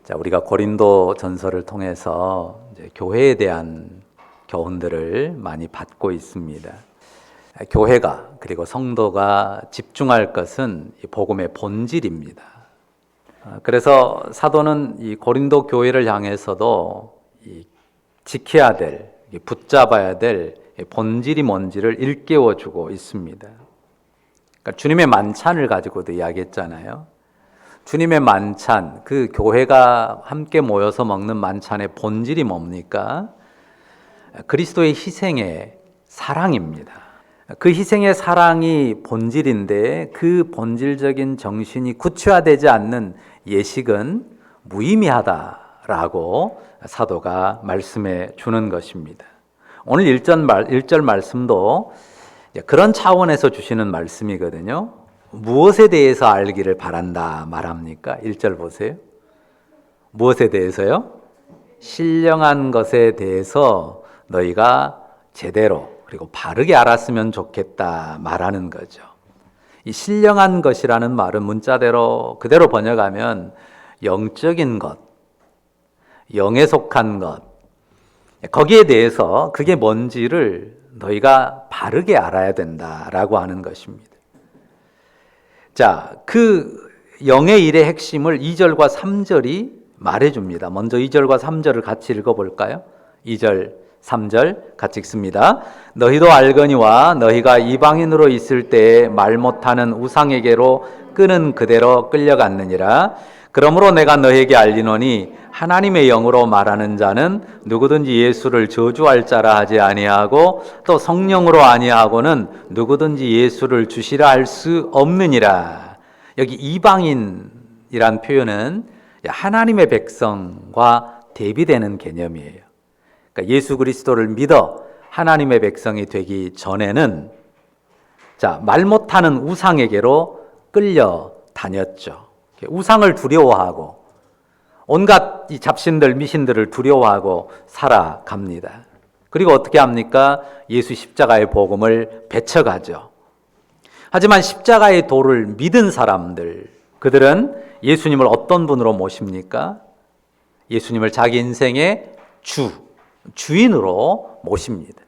자, 우리가 고린도 전서를 통해서 이제 교회에 대한 교훈들을 많이 받고 있습니다. 교회가 그리고 성도가 집중할 것은 이 복음의 본질입니다. 그래서 사도는 이 고린도 교회를 향해서도 이 지켜야 될, 붙잡아야 될 본질이 뭔지를 일깨워주고 있습니다. 그러니까 주님의 만찬을 가지고도 이야기했잖아요. 주님의 만찬, 그 교회가 함께 모여서 먹는 만찬의 본질이 뭡니까? 그리스도의 희생의 사랑입니다. 그 희생의 사랑이 본질인데 그 본질적인 정신이 구체화되지 않는 예식은 무의미하다라고 사도가 말씀해 주는 것입니다. 오늘 1절 말씀도 그런 차원에서 주시는 말씀이거든요. 무엇에 대해서 알기를 바란다 말합니까? 1절 보세요. 무엇에 대해서요? 신령한 것에 대해서 너희가 제대로 그리고 바르게 알았으면 좋겠다 말하는 거죠. 이 신령한 것이라는 말은 문자대로 그대로 번역하면 영적인 것, 영에 속한 것, 거기에 대해서 그게 뭔지를 너희가 바르게 알아야 된다라고 하는 것입니다. 자, 그 영의 일의 핵심을 2절과 3절이 말해줍니다. 먼저 2절과 3절을 같이 읽어볼까요? 2절, 3절 같이 읽습니다. 너희도 알거니와 너희가 이방인으로 있을 때에 말 못하는 우상에게로 끄는 그대로 끌려갔느니라. 그러므로 내가 너희에게 알리노니 하나님의 영으로 말하는 자는 누구든지 예수를 저주할 자라 하지 아니하고 또 성령으로 아니하고는 누구든지 예수를 주시라 할 수 없느니라. 여기 이방인이란 표현은 하나님의 백성과 대비되는 개념이에요. 그러니까 예수 그리스도를 믿어 하나님의 백성이 되기 전에는 말 못하는 우상에게로 끌려 다녔죠. 우상을 두려워하고 온갖 이 잡신들, 미신들을 두려워하고 살아갑니다. 그리고 어떻게 합니까? 예수 십자가의 복음을 배쳐가죠. 하지만 십자가의 도를 믿은 사람들, 그들은 예수님을 어떤 분으로 모십니까? 예수님을 자기 인생의 주인으로 모십니다.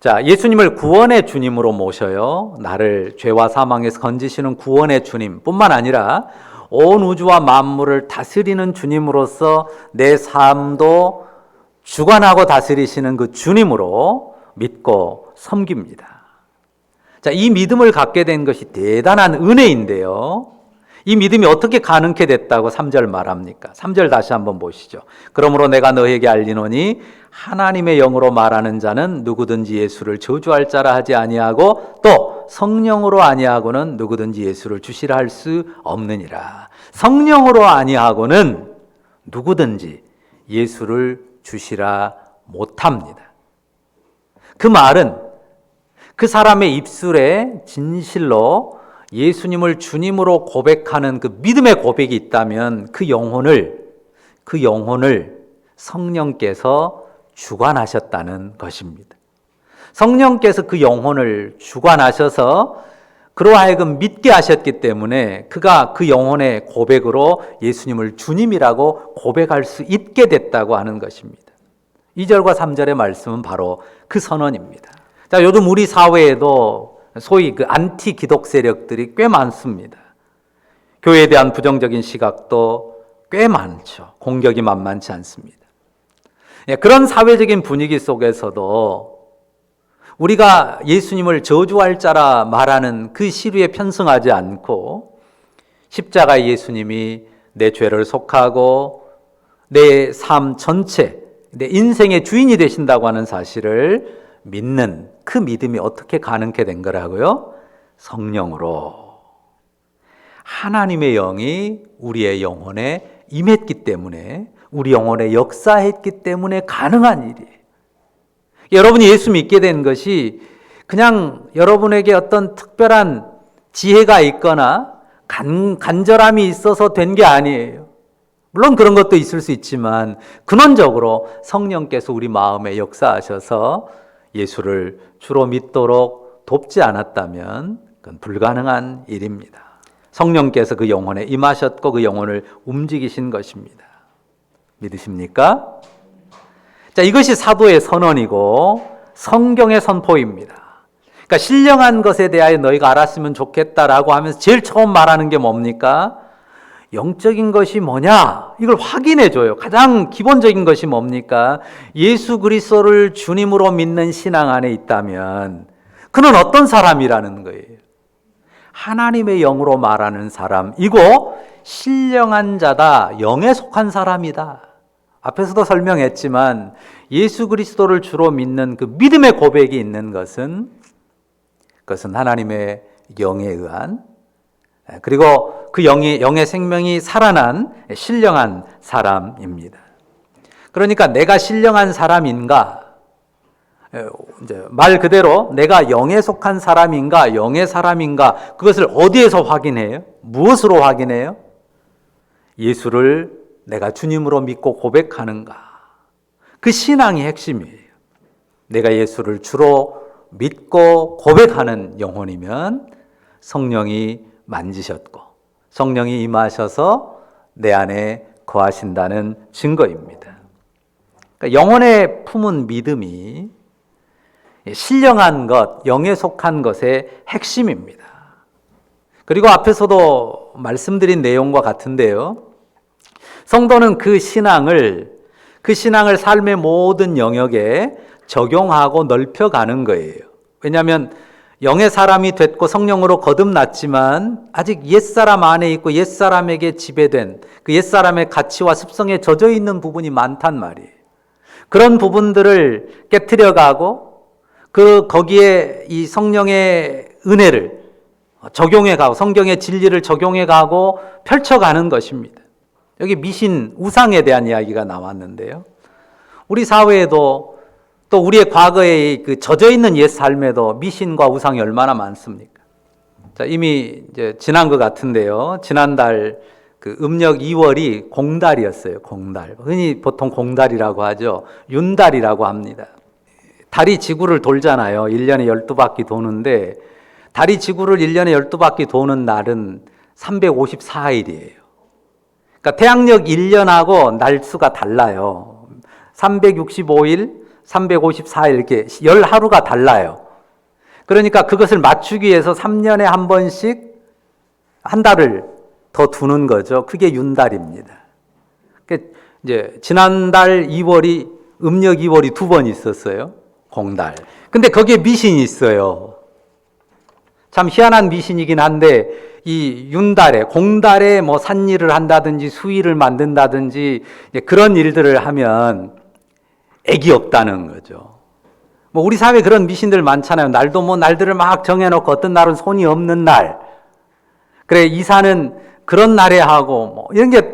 자, 예수님을 구원의 주님으로 모셔요. 나를 죄와 사망에서 건지시는 구원의 주님 뿐만 아니라 온 우주와 만물을 다스리는 주님으로서 내 삶도 주관하고 다스리시는 그 주님으로 믿고 섬깁니다. 자, 이 믿음을 갖게 된 것이 대단한 은혜인데요. 이 믿음이 어떻게 가능케 됐다고 3절 말합니까? 3절 다시 한번 보시죠. 그러므로 내가 너에게 알리노니 하나님의 영으로 말하는 자는 누구든지 예수를 저주할 자라 하지 아니하고 또 성령으로 아니하고는 누구든지 예수를 주시라 할 수 없느니라. 성령으로 아니하고는 누구든지 예수를 주시라 못합니다. 그 말은 그 사람의 입술에 진실로 예수님을 주님으로 고백하는 그 믿음의 고백이 있다면 그 영혼을 성령께서 주관하셨다는 것입니다. 성령께서 그 영혼을 주관하셔서 그로 하여금 믿게 하셨기 때문에 그가 그 영혼의 고백으로 예수님을 주님이라고 고백할 수 있게 됐다고 하는 것입니다. 2절과 3절의 말씀은 바로 그 선언입니다. 자, 요즘 우리 사회에도 소위 그 안티 기독 세력들이 꽤 많습니다. 교회에 대한 부정적인 시각도 꽤 많죠. 공격이 만만치 않습니다. 그런 사회적인 분위기 속에서도 우리가 예수님을 저주할 자라 말하는 그 시류에 편승하지 않고 십자가의 예수님이 내 죄를 속하고 내 삶 전체, 내 인생의 주인이 되신다고 하는 사실을 믿는 그 믿음이 어떻게 가능케 된 거라고요? 성령으로. 하나님의 영이 우리의 영혼에 임했기 때문에, 우리 영혼에 역사했기 때문에 가능한 일이에요. 여러분이 예수 믿게 된 것이 그냥 여러분에게 어떤 특별한 지혜가 있거나 간절함이 있어서 된 게 아니에요. 물론 그런 것도 있을 수 있지만 근원적으로 성령께서 우리 마음에 역사하셔서 예수를 주로 믿도록 돕지 않았다면 그건 불가능한 일입니다. 성령께서 그 영혼에 임하셨고 그 영혼을 움직이신 것입니다. 믿으십니까? 자, 이것이 사도의 선언이고 성경의 선포입니다. 그러니까 신령한 것에 대하여 너희가 알았으면 좋겠다라고 하면서 제일 처음 말하는 게 뭡니까? 영적인 것이 뭐냐? 이걸 확인해 줘요. 가장 기본적인 것이 뭡니까? 예수 그리스도를 주님으로 믿는 신앙 안에 있다면 그는 어떤 사람이라는 거예요. 하나님의 영으로 말하는 사람이고 신령한 자다, 영에 속한 사람이다. 앞에서도 설명했지만 예수 그리스도를 주로 믿는 그 믿음의 고백이 있는 것은 그것은 하나님의 영에 의한, 그리고 그 영의 생명이 살아난 신령한 사람입니다. 그러니까 내가 신령한 사람인가? 이제 말 그대로 내가 영에 속한 사람인가, 영의 사람인가, 그것을 어디에서 확인해요? 무엇으로 확인해요? 예수를 내가 주님으로 믿고 고백하는가? 그 신앙이 핵심이에요. 내가 예수를 주로 믿고 고백하는 영혼이면 성령이 만지셨고 성령이 임하셔서 내 안에 거하신다는 증거입니다. 그러니까 영혼에 품은 믿음이 신령한 것, 영에 속한 것의 핵심입니다. 그리고 앞에서도 말씀드린 내용과 같은데요. 성도는 그 신앙을 삶의 모든 영역에 적용하고 넓혀가는 거예요. 왜냐하면 영의 사람이 됐고 성령으로 거듭났지만 아직 옛사람 안에 있고 옛사람에게 지배된 그 옛사람의 가치와 습성에 젖어 있는 부분이 많단 말이에요. 그런 부분들을 깨트려가고 거기에 이 성령의 은혜를 적용해가고 성경의 진리를 적용해가고 펼쳐가는 것입니다. 여기 미신, 우상에 대한 이야기가 나왔는데요. 우리 사회에도 또 우리의 과거에 그 젖어 있는 옛 삶에도 미신과 우상이 얼마나 많습니까? 자, 이미 이제 지난 것 같은데요. 지난달 그 음력 2월이 공달이었어요. 공달. 흔히 보통 공달이라고 하죠. 윤달이라고 합니다. 달이 지구를 돌잖아요. 1년에 12바퀴 도는데 달이 지구를 1년에 12바퀴 도는 날은 354일이에요. 그러니까 태양력 1년하고 날수가 달라요. 365일, 354일 이렇게 10하루가 달라요. 그러니까 그것을 맞추기 위해서 3년에 한 번씩 한 달을 더 두는 거죠. 그게 윤달입니다. 이제 지난달 2월이 음력 2월이 2번 있었어요. 공달. 근데 거기에 미신이 있어요. 참 희한한 미신이긴 한데 이 윤달에 공달에 뭐 산일을 한다든지 수일을 만든다든지 그런 일들을 하면 애기 없다는 거죠. 뭐 우리 사회에 그런 미신들 많잖아요. 날도 뭐 날들을 막 정해놓고 어떤 날은 손이 없는 날. 그래 이사는 그런 날에 하고 뭐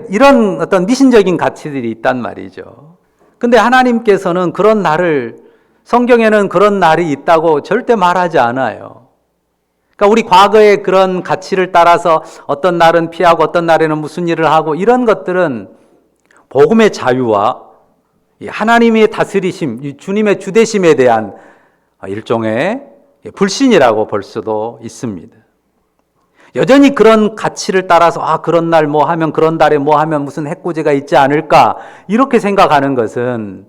이런 어떤 미신적인 가치들이 있단 말이죠. 근데 하나님께서는 그런 날을 성경에는 그런 날이 있다고 절대 말하지 않아요. 그러니까 우리 과거의 그런 가치를 따라서 어떤 날은 피하고 어떤 날에는 무슨 일을 하고 이런 것들은 복음의 자유와 하나님의 다스리심, 주님의 주대심에 대한 일종의 불신이라고 볼 수도 있습니다. 여전히 그런 가치를 따라서 그런 날 뭐 하면 그런 달에 뭐 하면 무슨 해코지가 있지 않을까 이렇게 생각하는 것은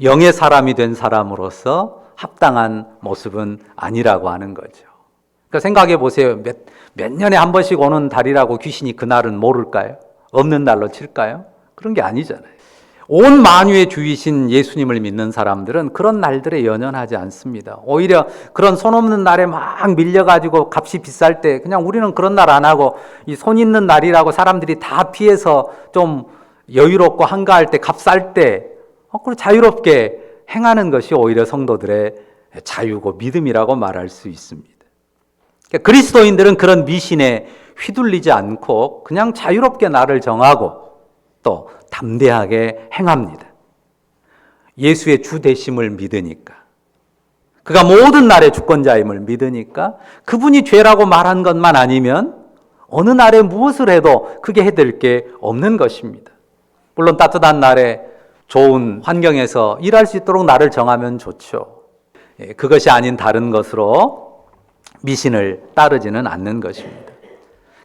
영의 사람이 된 사람으로서 합당한 모습은 아니라고 하는 거죠. 그러니까 생각해 보세요. 몇 년에 한 번씩 오는 달이라고 귀신이 그날은 모를까요? 없는 날로 칠까요? 그런 게 아니잖아요. 온 만유의 주이신 예수님을 믿는 사람들은 그런 날들에 연연하지 않습니다. 오히려 그런 손 없는 날에 막 밀려가지고 값이 비쌀 때 그냥 우리는 그런 날 안 하고 이 손 있는 날이라고 사람들이 다 피해서 좀 여유롭고 한가할 때 값 쌀 때 자유롭게 행하는 것이 오히려 성도들의 자유고 믿음이라고 말할 수 있습니다. 그러니까 그리스도인들은 그런 미신에 휘둘리지 않고 그냥 자유롭게 날을 정하고 또 담대하게 행합니다. 예수의 주 되심을 믿으니까. 그가 모든 날의 주권자임을 믿으니까 그분이 죄라고 말한 것만 아니면 어느 날에 무엇을 해도 크게 해댈 게 없는 것입니다. 물론 따뜻한 날에 좋은 환경에서 일할 수 있도록 날을 정하면 좋죠. 그것이 아닌 다른 것으로 미신을 따르지는 않는 것입니다.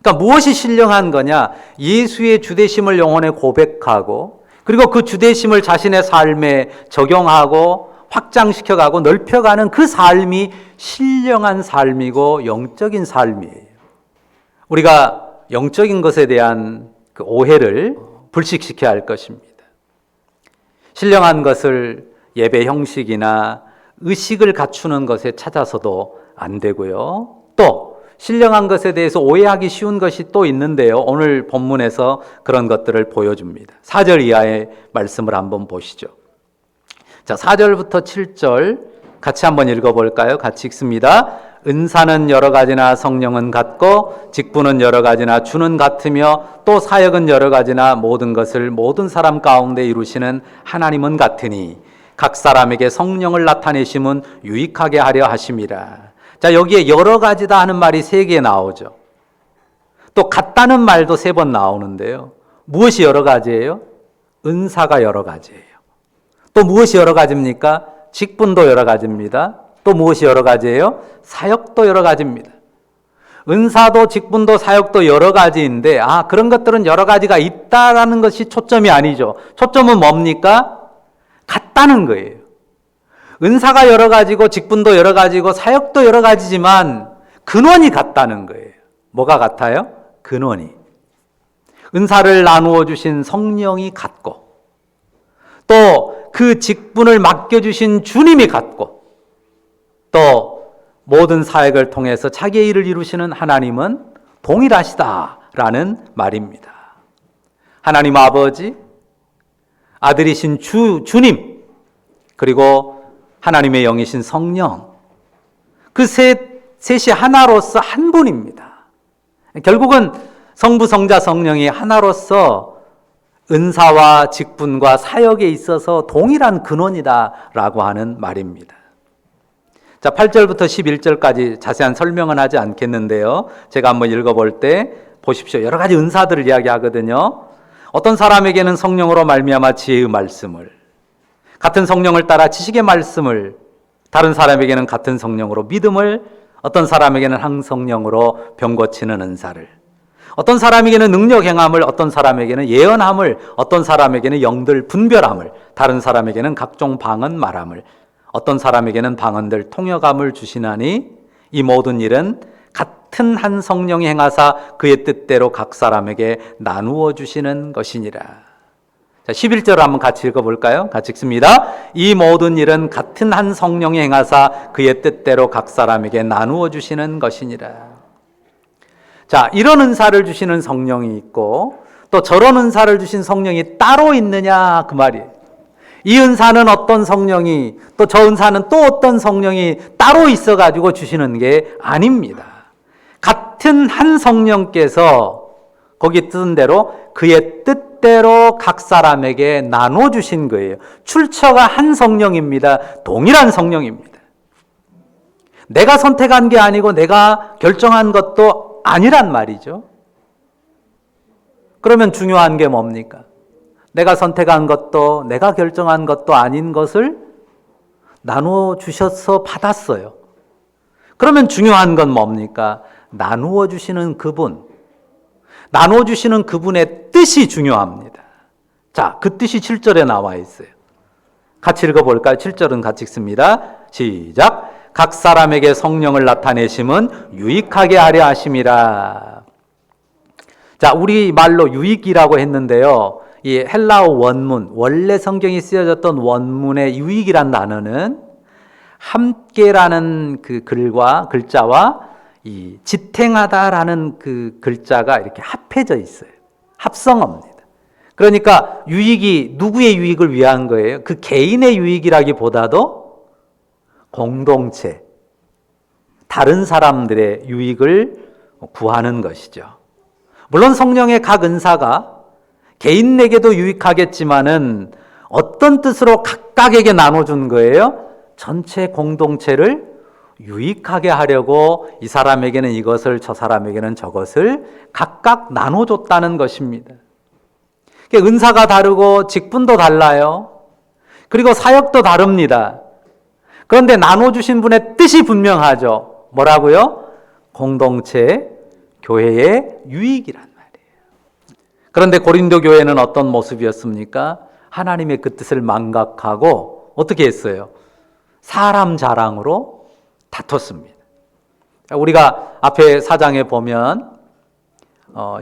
그러니까 무엇이 신령한 거냐? 예수의 주되심을 영혼에 고백하고 그리고 그 주되심을 자신의 삶에 적용하고 확장시켜가고 넓혀가는 그 삶이 신령한 삶이고 영적인 삶이에요. 우리가 영적인 것에 대한 그 오해를 불식시켜야 할 것입니다. 신령한 것을 예배 형식이나 의식을 갖추는 것에 찾아서도 안 되고요. 또 신령한 것에 대해서 오해하기 쉬운 것이 또 있는데요. 오늘 본문에서 그런 것들을 보여줍니다. 4절 이하의 말씀을 한번 보시죠. 자, 4절부터 7절 같이 한번 읽어볼까요? 같이 읽습니다. 은사는 여러 가지나 성령은 같고 직분은 여러 가지나 주는 같으며 또 사역은 여러 가지나 모든 것을 모든 사람 가운데 이루시는 하나님은 같으니 각 사람에게 성령을 나타내심은 유익하게 하려 하심이라. 자, 여기에 여러 가지다 하는 말이 3개 나오죠. 또 같다는 말도 3번 나오는데요. 무엇이 여러 가지예요? 은사가 여러 가지예요. 또 무엇이 여러 가지입니까? 직분도 여러 가지입니다. 또 무엇이 여러 가지예요? 사역도 여러 가지입니다. 은사도 직분도 사역도 여러 가지인데 그런 것들은 여러 가지가 있다라는 것이 초점이 아니죠. 초점은 뭡니까? 같다는 거예요. 은사가 여러 가지고 직분도 여러 가지고 사역도 여러 가지지만 근원이 같다는 거예요. 뭐가 같아요? 근원이. 은사를 나누어 주신 성령이 같고 또 그 직분을 맡겨주신 주님이 같고 또 모든 사역을 통해서 자기의 일을 이루시는 하나님은 동일하시다라는 말입니다. 하나님 아버지, 아들이신 주님, 그리고 하나님의 영이신 성령, 그 셋이 하나로서 한 분입니다. 결국은 성부, 성자, 성령이 하나로서 은사와 직분과 사역에 있어서 동일한 근원이다라고 하는 말입니다. 자, 8절부터 11절까지 자세한 설명은 하지 않겠는데요. 제가 한번 읽어볼 때 보십시오. 여러 가지 은사들을 이야기하거든요. 어떤 사람에게는 성령으로 말미암아 지혜의 말씀을, 같은 성령을 따라 지식의 말씀을, 다른 사람에게는 같은 성령으로 믿음을, 어떤 사람에게는 한 성령으로 병 고치는 은사를, 어떤 사람에게는 능력 행함을, 어떤 사람에게는 예언함을, 어떤 사람에게는 영들 분별함을, 다른 사람에게는 각종 방언 말함을, 어떤 사람에게는 방언들 통역함을 주시나니 이 모든 일은 같은 한 성령이 행하사 그의 뜻대로 각 사람에게 나누어 주시는 것이니라. 자, 11절을 한번 같이 읽어볼까요? 같이 읽습니다. 이 모든 일은 같은 한 성령이 행하사 그의 뜻대로 각 사람에게 나누어 주시는 것이니라. 자, 이런 은사를 주시는 성령이 있고 또 저런 은사를 주신 성령이 따로 있느냐 그 말이에요. 이 은사는 어떤 성령이 또 저 은사는 또 어떤 성령이 따로 있어가지고 주시는 게 아닙니다. 같은 한 성령께서 거기 뜻은 대로 그의 뜻대로 각 사람에게 나눠 주신 거예요. 출처가 한 성령입니다. 동일한 성령입니다. 내가 선택한 게 아니고 내가 결정한 것도 아니란 말이죠. 그러면 중요한 게 뭡니까? 내가 선택한 것도 내가 결정한 것도 아닌 것을 나누어 주셔서 받았어요. 그러면 중요한 건 뭡니까? 나누어 주시는 그분, 나누어 주시는 그분의 뜻이 중요합니다. 자, 그 뜻이 7절에 나와 있어요. 같이 읽어볼까요? 7절은 같이 읽습니다. 시작. 각 사람에게 성령을 나타내심은 유익하게 하려 하심이라. 자, 우리 말로 유익이라고 했는데요. 이 헬라어 원문, 원래 성경이 쓰여졌던 원문의 유익이란 단어는 함께라는 그 글자와 이 지탱하다라는 그 글자가 이렇게 합해져 있어요. 합성어입니다. 그러니까 유익이 누구의 유익을 위한 거예요? 그 개인의 유익이라기보다도 공동체, 다른 사람들의 유익을 구하는 것이죠. 물론 성령의 각 은사가 개인에게도 유익하겠지만은 어떤 뜻으로 각각에게 나눠준 거예요? 전체 공동체를 유익하게 하려고 이 사람에게는 이것을 저 사람에게는 저것을 각각 나눠줬다는 것입니다. 은사가 다르고 직분도 달라요. 그리고 사역도 다릅니다. 그런데 나눠주신 분의 뜻이 분명하죠. 뭐라고요? 공동체 교회의 유익이란 말이에요. 그런데 고린도 교회는 어떤 모습이었습니까? 하나님의 그 뜻을 망각하고 어떻게 했어요? 사람 자랑으로 다퉜습니다. 우리가 앞에 4장에 보면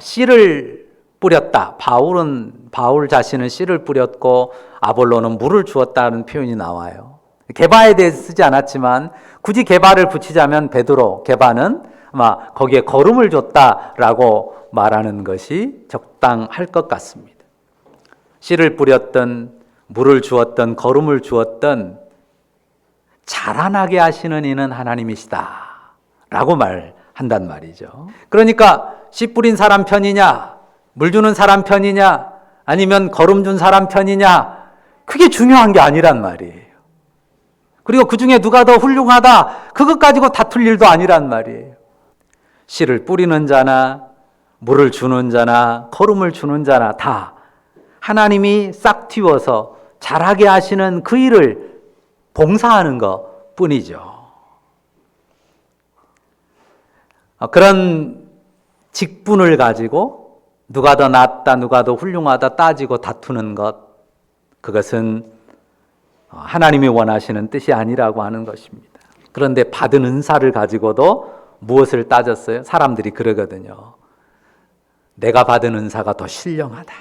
씨를 뿌렸다. 바울 자신은 씨를 뿌렸고 아볼로는 물을 주었다는 표현이 나와요. 게바에 대해서 쓰지 않았지만 굳이 게바를 붙이자면 베드로, 게바는 아마 거기에 거름을 줬다라고 말하는 것이 적당할 것 같습니다. 씨를 뿌렸던, 물을 주었던, 거름을 주었던 자라나게 하시는 이는 하나님이시다 라고 말한단 말이죠. 그러니까 씨 뿌린 사람 편이냐, 물 주는 사람 편이냐, 아니면 거름 준 사람 편이냐, 그게 중요한 게 아니란 말이에요. 그리고 그 중에 누가 더 훌륭하다, 그것 가지고 다툴 일도 아니란 말이에요. 씨를 뿌리는 자나, 물을 주는 자나, 거름을 주는 자나 다 하나님이 싹 틔워서 자라게 하시는 그 일을 봉사하는 것 뿐이죠. 그런 직분을 가지고 누가 더 낫다, 누가 더 훌륭하다 따지고 다투는 것, 그것은 하나님이 원하시는 뜻이 아니라고 하는 것입니다. 그런데 받은 은사를 가지고도 무엇을 따졌어요? 사람들이 그러거든요. 내가 받은 은사가 더 신령하다.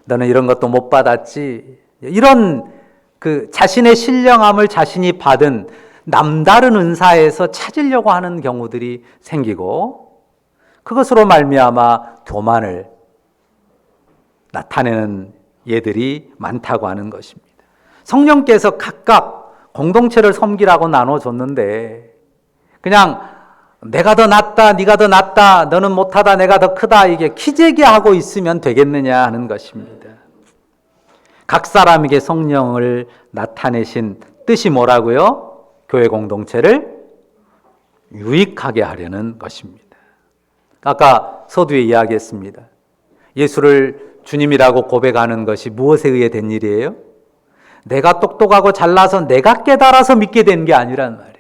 너는 이런 것도 못 받았지. 이런 그 자신의 신령함을 자신이 받은 남다른 은사에서 찾으려고 하는 경우들이 생기고 그것으로 말미암아 교만을 나타내는 예들이 많다고 하는 것입니다. 성령께서 각각 공동체를 섬기라고 나눠줬는데 그냥 내가 더 낫다, 네가 더 낫다, 너는 못하다, 내가 더 크다 이게 키재기하고 있으면 되겠느냐 하는 것입니다. 각 사람에게 성령을 나타내신 뜻이 뭐라고요? 교회 공동체를 유익하게 하려는 것입니다. 아까 서두에 이야기했습니다. 예수를 주님이라고 고백하는 것이 무엇에 의해 된 일이에요? 내가 똑똑하고 잘나서 내가 깨달아서 믿게 된 게 아니란 말이에요.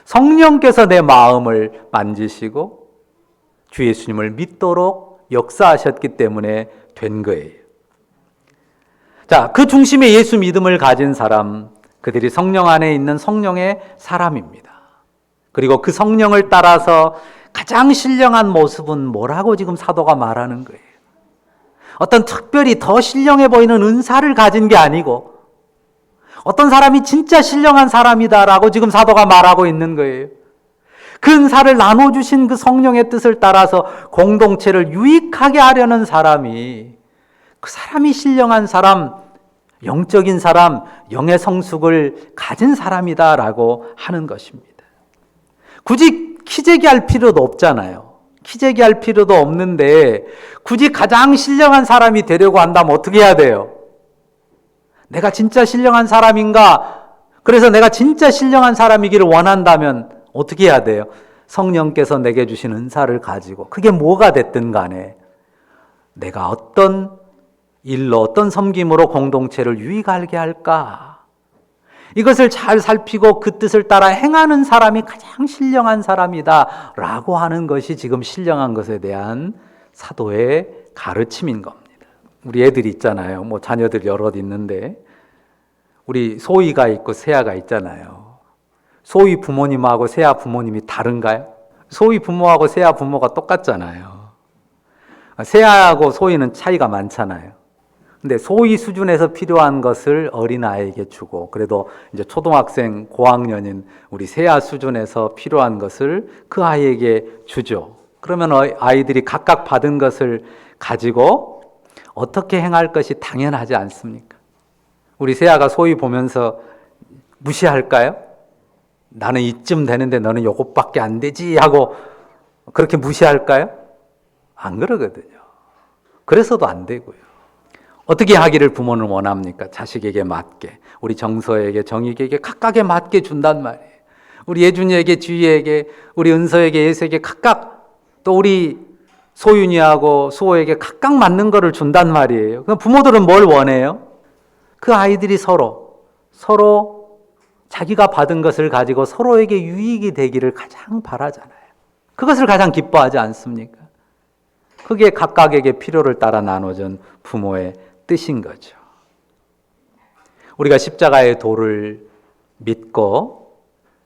성령께서 내 마음을 만지시고 주 예수님을 믿도록 역사하셨기 때문에 된 거예요. 자, 그 중심에 예수 믿음을 가진 사람, 그들이 성령 안에 있는 성령의 사람입니다. 그리고 그 성령을 따라서 가장 신령한 모습은 뭐라고 지금 사도가 말하는 거예요. 어떤 특별히 더 신령해 보이는 은사를 가진 게 아니고 어떤 사람이 진짜 신령한 사람이다라고 지금 사도가 말하고 있는 거예요. 그 은사를 나눠주신 그 성령의 뜻을 따라서 공동체를 유익하게 하려는 사람이 그 사람이 신령한 사람, 영적인 사람, 영의 성숙을 가진 사람이다라고 하는 것입니다. 굳이 키재기할 필요도 없잖아요. 키재기할 필요도 없는데 굳이 가장 신령한 사람이 되려고 한다면 어떻게 해야 돼요? 내가 진짜 신령한 사람인가? 그래서 내가 진짜 신령한 사람이기를 원한다면 어떻게 해야 돼요? 성령께서 내게 주신 은사를 가지고 그게 뭐가 됐든 간에 내가 어떤 일로 어떤 섬김으로 공동체를 유익하게 할까? 이것을 잘 살피고 그 뜻을 따라 행하는 사람이 가장 신령한 사람이다 라고 하는 것이 지금 신령한 것에 대한 사도의 가르침인 겁니다. 우리 애들이 있잖아요. 뭐 자녀들 여럿 있는데 우리 소희가 있고 세아가 있잖아요. 소희 부모님하고 세아 부모님이 다른가요? 소희 부모하고 세아 부모가 똑같잖아요. 세아하고 소희는 차이가 많잖아요. 근데 소희 수준에서 필요한 것을 어린아이에게 주고 그래도 이제 초등학생 고학년인 우리 세아 수준에서 필요한 것을 그 아이에게 주죠. 그러면 아이들이 각각 받은 것을 가지고 어떻게 행할 것이 당연하지 않습니까? 우리 세아가 소희 보면서 무시할까요? 나는 이쯤 되는데 너는 요것밖에 안 되지 하고 그렇게 무시할까요? 안 그러거든요. 그래서도 안 되고요. 어떻게 하기를 부모는 원합니까? 자식에게 맞게, 우리 정서에게, 정익에게 각각에 맞게 준단 말이에요. 우리 예준이에게, 주희에게, 우리 은서에게, 예수에게 각각, 또 우리 소윤이하고 수호에게 각각 맞는 거를 준단 말이에요. 그럼 부모들은 뭘 원해요? 그 아이들이 서로 자기가 받은 것을 가지고 서로에게 유익이 되기를 가장 바라잖아요. 그것을 가장 기뻐하지 않습니까? 그게 각각에게 필요를 따라 나눠준 부모의 뜻인 거죠. 우리가 십자가의 도를 믿고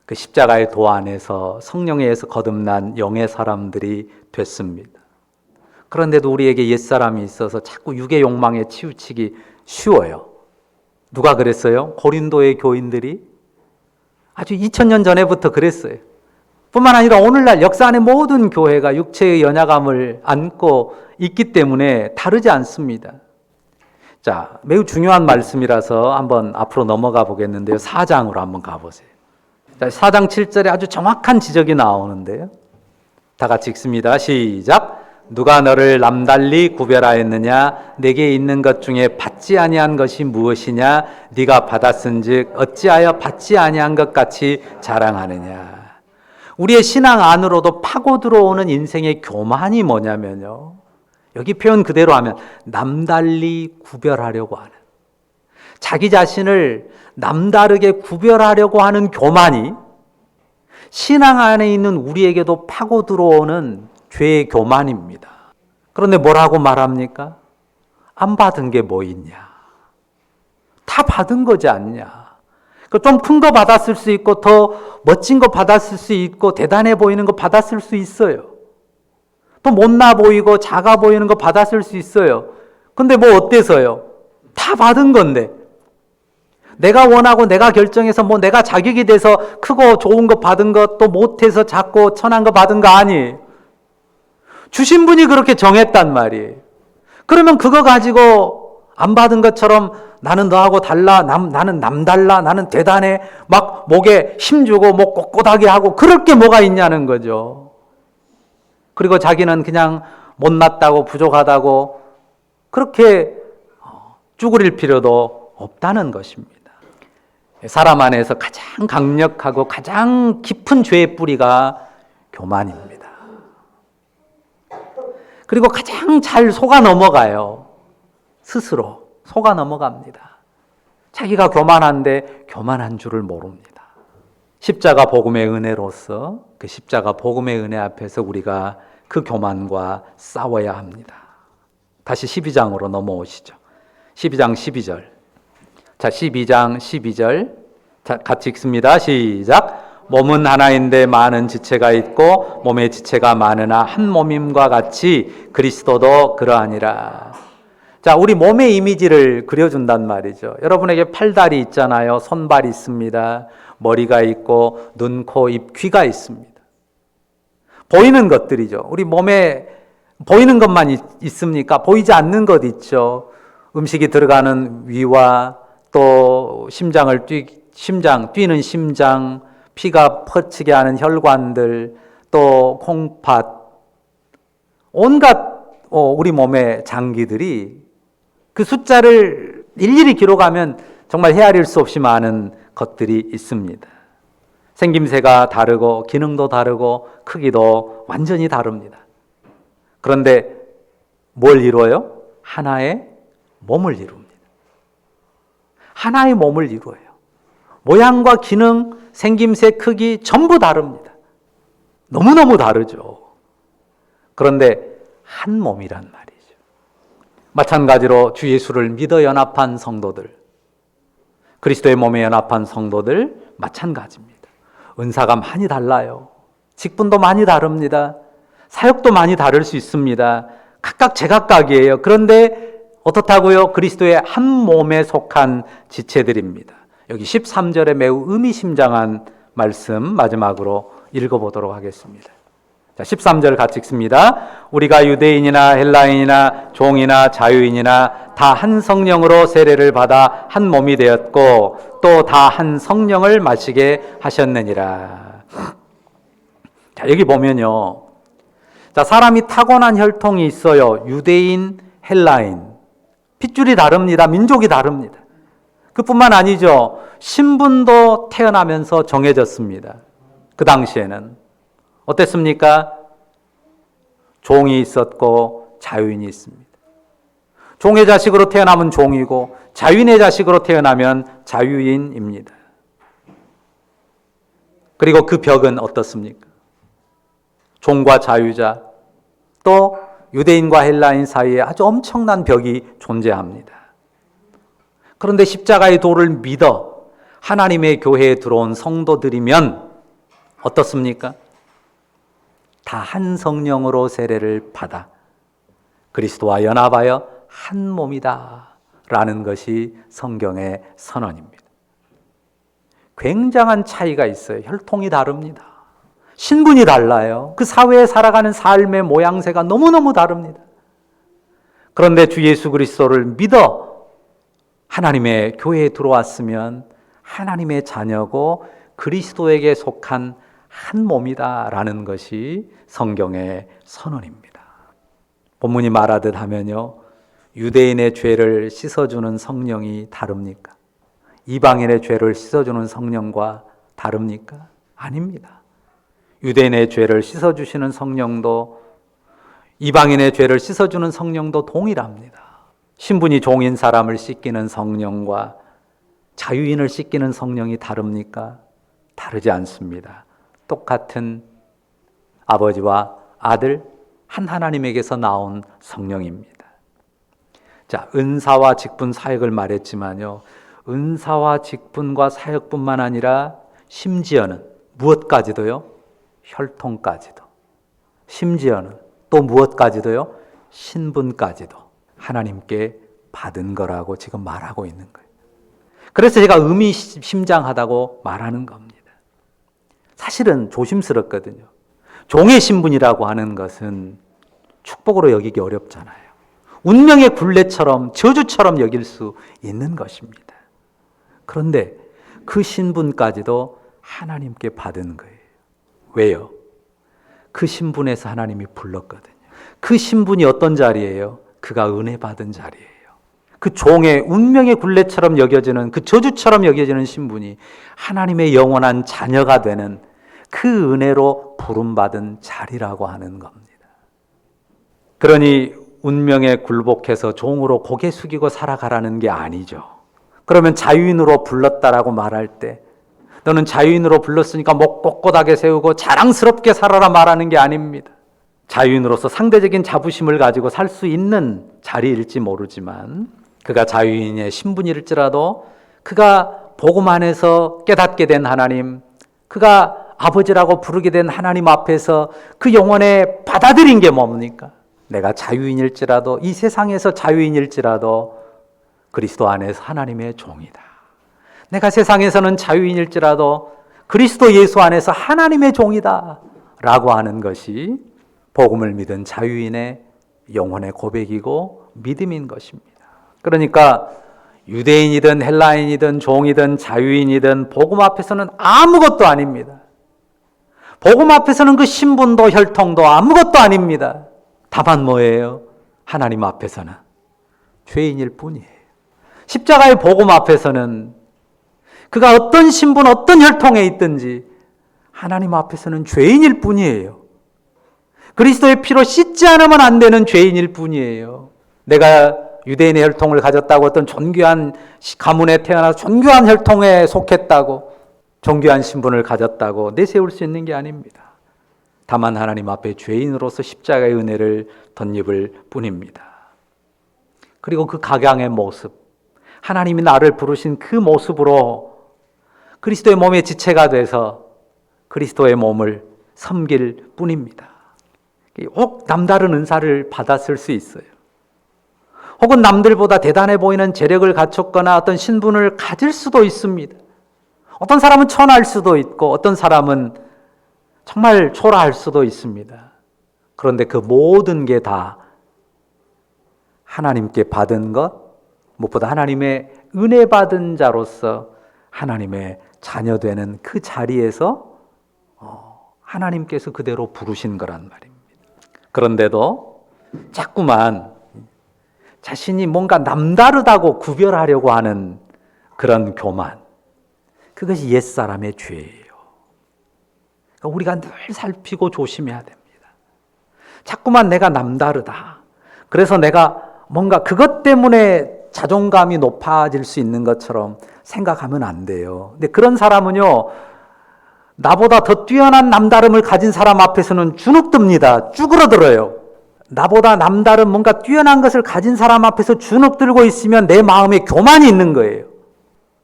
그 십자가의 도 안에서 성령에 의해서 거듭난 영의 사람들이 됐습니다. 그런데도 우리에게 옛사람이 있어서 자꾸 육의 욕망에 치우치기 쉬워요. 누가 그랬어요? 고린도의 교인들이 아주 2000년 전에부터 그랬어요. 뿐만 아니라 오늘날 역사 안의 모든 교회가 육체의 연약함을 안고 있기 때문에 다르지 않습니다. 자, 매우 중요한 말씀이라서 한번 앞으로 넘어가 보겠는데요. 4장으로 한번 가보세요. 자, 4장 7절에 아주 정확한 지적이 나오는데요. 다 같이 읽습니다. 시작. 누가 너를 남달리 구별하였느냐? 내게 있는 것 중에 받지 아니한 것이 무엇이냐? 네가 받았은즉 어찌하여 받지 아니한 것 같이 자랑하느냐? 우리의 신앙 안으로도 파고 들어오는 인생의 교만이 뭐냐면요. 여기 표현 그대로 하면 남달리 구별하려고 하는, 자기 자신을 남다르게 구별하려고 하는 교만이 신앙 안에 있는 우리에게도 파고 들어오는 죄의 교만입니다. 그런데 뭐라고 말합니까? 안 받은 게 뭐 있냐? 다 받은 거지 않냐? 좀 큰 거 받았을 수 있고 더 멋진 거 받았을 수 있고 대단해 보이는 거 받았을 수 있어요. 또 못나 보이고 작아 보이는 거 받았을 수 있어요. 근데 뭐 어때서요? 다 받은 건데. 내가 원하고 내가 결정해서 뭐 내가 자격이 돼서 크고 좋은 거 받은 것, 또 못해서 작고 천한 거 받은 거 아니에요. 주신 분이 그렇게 정했단 말이에요. 그러면 그거 가지고 안 받은 것처럼 나는 너하고 달라, 나는 남달라, 나는 대단해, 막 목에 힘주고 목 꼿꼿하게 하고 그럴 게 뭐가 있냐는 거죠. 그리고 자기는 그냥 못났다고 부족하다고 그렇게 쭈그릴 필요도 없다는 것입니다. 사람 안에서 가장 강력하고 가장 깊은 죄의 뿌리가 교만입니다. 그리고 가장 잘 속아 넘어가요. 스스로 속아 넘어갑니다. 자기가 교만한데 교만한 줄을 모릅니다. 십자가 복음의 은혜로서 그 십자가 복음의 은혜 앞에서 우리가 그 교만과 싸워야 합니다. 다시 12장으로 넘어오시죠. 12장 12절. 자, 12장 12절. 자, 같이 읽습니다. 시작. 몸은 하나인데 많은 지체가 있고 몸의 지체가 많으나 한 몸임과 같이 그리스도도 그러하니라. 자, 우리 몸의 이미지를 그려준단 말이죠. 여러분에게 팔다리 있잖아요. 손발이 있습니다. 머리가 있고 눈, 코, 입, 귀가 있습니다. 보이는 것들이죠. 우리 몸에 보이는 것만 있습니까? 보이지 않는 것 있죠. 음식이 들어가는 위와 또 뛰는 심장, 피가 퍼치게 하는 혈관들, 또 콩팥, 온갖 우리 몸의 장기들이 그 숫자를 일일이 기록하면 정말 헤아릴 수 없이 많은 것들이 있습니다. 생김새가 다르고 기능도 다르고 크기도 완전히 다릅니다. 그런데 뭘 이루어요? 하나의 몸을 이룹니다. 하나의 몸을 이루어요. 모양과 기능, 생김새, 크기 전부 다릅니다. 너무너무 다르죠. 그런데 한 몸이란 말이죠. 마찬가지로 주 예수를 믿어 연합한 성도들, 그리스도의 몸에 연합한 성도들 마찬가지입니다. 은사가 많이 달라요. 직분도 많이 다릅니다. 사역도 많이 다를 수 있습니다. 각각 제각각이에요. 그런데 어떻다고요? 그리스도의 한 몸에 속한 지체들입니다. 여기 13절에 매우 의미심장한 말씀 마지막으로 읽어보도록 하겠습니다. 자, 13절 같이 읽습니다. 우리가 유대인이나 헬라인이나 종이나 자유인이나 다 한 성령으로 세례를 받아 한 몸이 되었고 또 다 한 성령을 마시게 하셨느니라. 자, 여기 보면요. 자, 사람이 타고난 혈통이 있어요. 유대인, 헬라인. 핏줄이 다릅니다. 민족이 다릅니다. 그뿐만 아니죠. 신분도 태어나면서 정해졌습니다. 그 당시에는. 어땠습니까? 종이 있었고 자유인이 있습니다. 종의 자식으로 태어나면 종이고 자유인의 자식으로 태어나면 자유인입니다. 그리고 그 벽은 어떻습니까? 종과 자유자, 또 유대인과 헬라인 사이에 아주 엄청난 벽이 존재합니다. 그런데 십자가의 도를 믿어 하나님의 교회에 들어온 성도들이면 어떻습니까? 다 한 성령으로 세례를 받아 그리스도와 연합하여 한 몸이다 라는 것이 성경의 선언입니다. 굉장한 차이가 있어요. 혈통이 다릅니다. 신분이 달라요. 그 사회에 살아가는 삶의 모양새가 너무너무 다릅니다. 그런데 주 예수 그리스도를 믿어 하나님의 교회에 들어왔으면 하나님의 자녀고 그리스도에게 속한 한 몸이다라는 것이 성경의 선언입니다. 본문이 말하듯 하면요, 유대인의 죄를 씻어주는 성령이 다릅니까? 이방인의 죄를 씻어주는 성령과 다릅니까? 아닙니다. 유대인의 죄를 씻어주시는 성령도 이방인의 죄를 씻어주는 성령도 동일합니다. 신분이 종인 사람을 씻기는 성령과 자유인을 씻기는 성령이 다릅니까? 다르지 않습니다. 똑같은 아버지와 아들 한 하나님에게서 나온 성령입니다. 자, 은사와 직분 사역을 말했지만요, 은사와 직분과 사역뿐만 아니라 심지어는 무엇까지도요? 혈통까지도. 심지어는 또 무엇까지도요? 신분까지도 하나님께 받은 거라고 지금 말하고 있는 거예요. 그래서 제가 의미심장하다고 말하는 겁니다. 사실은 조심스럽거든요. 종의 신분이라고 하는 것은 축복으로 여기기 어렵잖아요. 운명의 굴레처럼 저주처럼 여길 수 있는 것입니다. 그런데 그 신분까지도 하나님께 받은 거예요. 왜요? 그 신분에서 하나님이 불렀거든요. 그 신분이 어떤 자리예요? 그가 은혜 받은 자리예요. 그 종의 운명의 굴레처럼 여겨지는, 그 저주처럼 여겨지는 신분이 하나님의 영원한 자녀가 되는 그 은혜로 부름받은 자리라고 하는 겁니다. 그러니 운명에 굴복해서 종으로 고개 숙이고 살아가라는 게 아니죠. 그러면 자유인으로 불렀다라고 말할 때 너는 자유인으로 불렀으니까 목 꼿꼿하게 세우고 자랑스럽게 살아라 말하는 게 아닙니다. 자유인으로서 상대적인 자부심을 가지고 살 수 있는 자리일지 모르지만 그가 자유인의 신분일지라도 그가 복음 안에서 깨닫게 된 하나님, 그가 아버지라고 부르게 된 하나님 앞에서 그 영혼에 받아들인 게 뭡니까? 내가 자유인일지라도, 이 세상에서 자유인일지라도 그리스도 안에서 하나님의 종이다. 내가 세상에서는 자유인일지라도 그리스도 예수 안에서 하나님의 종이다 라고 하는 것이 복음을 믿은 자유인의 영혼의 고백이고 믿음인 것입니다. 그러니까 유대인이든 헬라인이든 종이든 자유인이든 복음 앞에서는 아무것도 아닙니다. 복음 앞에서는 그 신분도 혈통도 아무것도 아닙니다. 다만 뭐예요? 하나님 앞에서는 죄인일 뿐이에요. 십자가의 복음 앞에서는 그가 어떤 신분, 어떤 혈통에 있든지 하나님 앞에서는 죄인일 뿐이에요. 그리스도의 피로 씻지 않으면 안 되는 죄인일 뿐이에요. 내가 유대인의 혈통을 가졌다고 어떤 존귀한 가문에 태어나서 존귀한 혈통에 속했다고 존귀한 신분을 가졌다고 내세울 수 있는 게 아닙니다. 다만 하나님 앞에 죄인으로서 십자가의 은혜를 덧입을 뿐입니다. 그리고 그 각양의 모습, 하나님이 나를 부르신 그 모습으로 그리스도의 몸의 지체가 돼서 그리스도의 몸을 섬길 뿐입니다. 혹 남다른 은사를 받았을 수 있어요. 혹은 남들보다 대단해 보이는 재력을 갖췄거나 어떤 신분을 가질 수도 있습니다. 어떤 사람은 천할 수도 있고 어떤 사람은 정말 초라할 수도 있습니다. 그런데 그 모든 게 다 하나님께 받은 것, 무엇보다 하나님의 은혜 받은 자로서 하나님의 자녀 되는 그 자리에서 하나님께서 그대로 부르신 거란 말입니다. 그런데도 자꾸만 자신이 뭔가 남다르다고 구별하려고 하는 그런 교만, 그것이 옛사람의 죄예요. 그러니까 우리가 늘 살피고 조심해야 됩니다. 자꾸만 내가 남다르다, 그래서 내가 뭔가 그것 때문에 자존감이 높아질 수 있는 것처럼 생각하면 안 돼요. 근데 그런 사람은요, 나보다 더 뛰어난 남다름을 가진 사람 앞에서는 주눅듭니다. 쭈그러들어요. 나보다 남다른 뭔가 뛰어난 것을 가진 사람 앞에서 주눅들고 있으면 내 마음에 교만이 있는 거예요.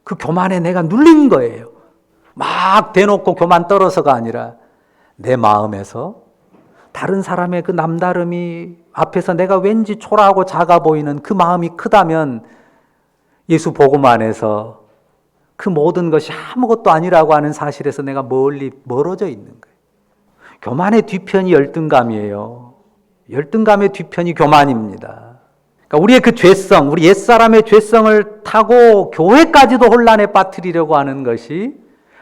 그 교만에 내가 눌린 거예요. 막 대놓고 교만 떨어서가 아니라 내 마음에서 다른 사람의 그 남다름이 앞에서 내가 왠지 초라하고 작아 보이는 그 마음이 크다면 예수 복음 안에서 그 모든 것이 아무것도 아니라고 하는 사실에서 내가 멀리 멀어져 있는 거예요. 교만의 뒤편이 열등감이에요. 열등감의 뒤편이 교만입니다. 그러니까 우리의 그 죄성, 우리 옛사람의 죄성을 타고 교회까지도 혼란에 빠뜨리려고 하는 것이,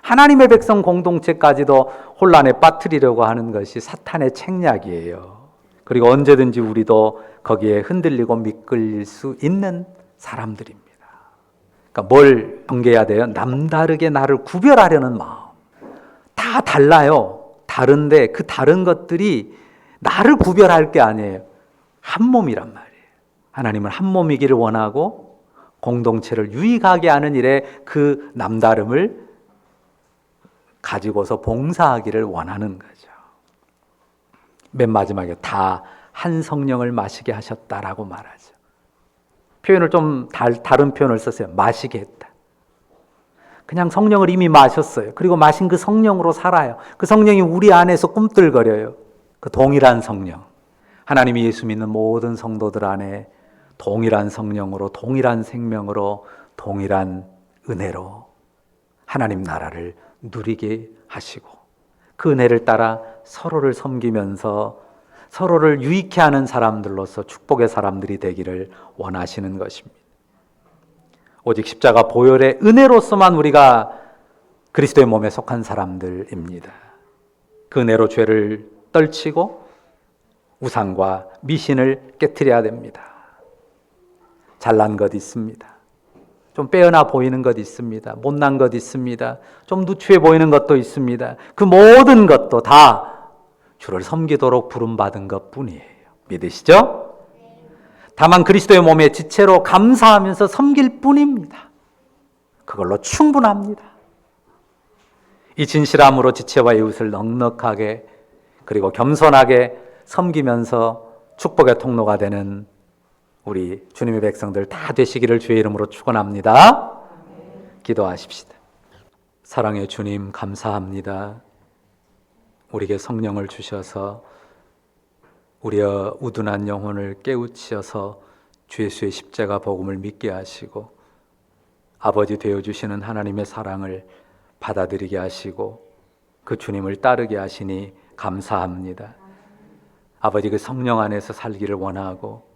하나님의 백성 공동체까지도 혼란에 빠뜨리려고 하는 것이 사탄의 책략이에요. 그리고 언제든지 우리도 거기에 흔들리고 미끌릴 수 있는 사람들입니다. 그러니까 뭘 경계해야 돼요? 남다르게 나를 구별하려는 마음. 다 달라요. 다른데 그 다른 것들이 나를 구별할 게 아니에요. 한 몸이란 말이에요. 하나님은 한 몸이기를 원하고 공동체를 유익하게 하는 일에 그 남다름을 가지고서 봉사하기를 원하는 거죠. 맨 마지막에 다 한 성령을 마시게 하셨다라고 말하죠. 표현을 좀 다른 표현을 썼어요. 마시게 했다. 그냥 성령을 이미 마셨어요. 그리고 마신 그 성령으로 살아요. 그 성령이 우리 안에서 꿈틀거려요. 그 동일한 성령. 하나님이 예수 믿는 모든 성도들 안에 동일한 성령으로, 동일한 생명으로, 동일한 은혜로 하나님 나라를 누리게 하시고 그 은혜를 따라 서로를 섬기면서 서로를 유익해 하는 사람들로서 축복의 사람들이 되기를 원하시는 것입니다. 오직 십자가 보혈의 은혜로서만 우리가 그리스도의 몸에 속한 사람들입니다. 그 은혜로 죄를 떨치고 우상과 미신을 깨트려야 됩니다. 잘난 것 있습니다. 좀 빼어나 보이는 것 있습니다. 못난 것 있습니다. 좀 누추해 보이는 것도 있습니다. 그 모든 것도 다 주를 섬기도록 부름받은 것뿐이에요. 믿으시죠? 다만 그리스도의 몸의 지체로 감사하면서 섬길 뿐입니다. 그걸로 충분합니다. 이 진실함으로 지체와 이웃을 넉넉하게 그리고 겸손하게 섬기면서 축복의 통로가 되는 우리 주님의 백성들 다 되시기를 주의 이름으로 축원합니다. 기도하십시다. 사랑의 주님, 감사합니다. 우리에게 성령을 주셔서 우리의 우둔한 영혼을 깨우치셔서 주 예수의 십자가 복음을 믿게 하시고 아버지 되어주시는 하나님의 사랑을 받아들이게 하시고 그 주님을 따르게 하시니 감사합니다. 아버지, 그 성령 안에서 살기를 원하고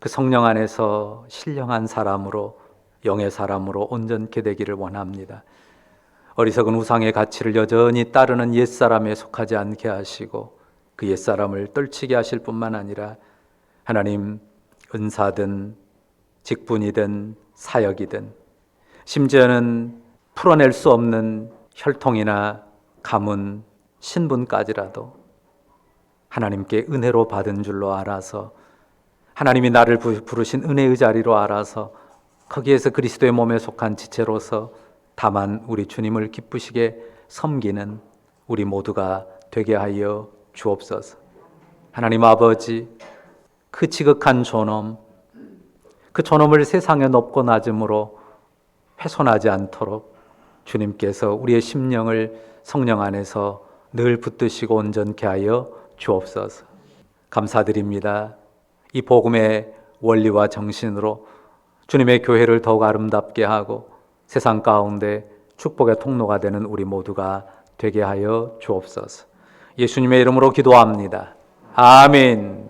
그 성령 안에서 신령한 사람으로, 영의 사람으로 온전케 되기를 원합니다. 어리석은 우상의 가치를 여전히 따르는 옛사람에 속하지 않게 하시고 그 옛사람을 떨치게 하실 뿐만 아니라 하나님, 은사든 직분이든 사역이든 심지어는 풀어낼 수 없는 혈통이나 가문, 신분까지라도 하나님께 은혜로 받은 줄로 알아서, 하나님이 나를 부르신 은혜의 자리로 알아서 거기에서 그리스도의 몸에 속한 지체로서 다만 우리 주님을 기쁘시게 섬기는 우리 모두가 되게 하여 주옵소서. 하나님 아버지, 그 지극한 존엄, 그 존엄을 세상의 높고 낮음으로 훼손하지 않도록 주님께서 우리의 심령을 성령 안에서 늘 붙드시고 온전케 하여 주옵소서. 감사드립니다. 이 복음의 원리와 정신으로 주님의 교회를 더욱 아름답게 하고 세상 가운데 축복의 통로가 되는 우리 모두가 되게 하여 주옵소서. 예수님의 이름으로 기도합니다. 아멘.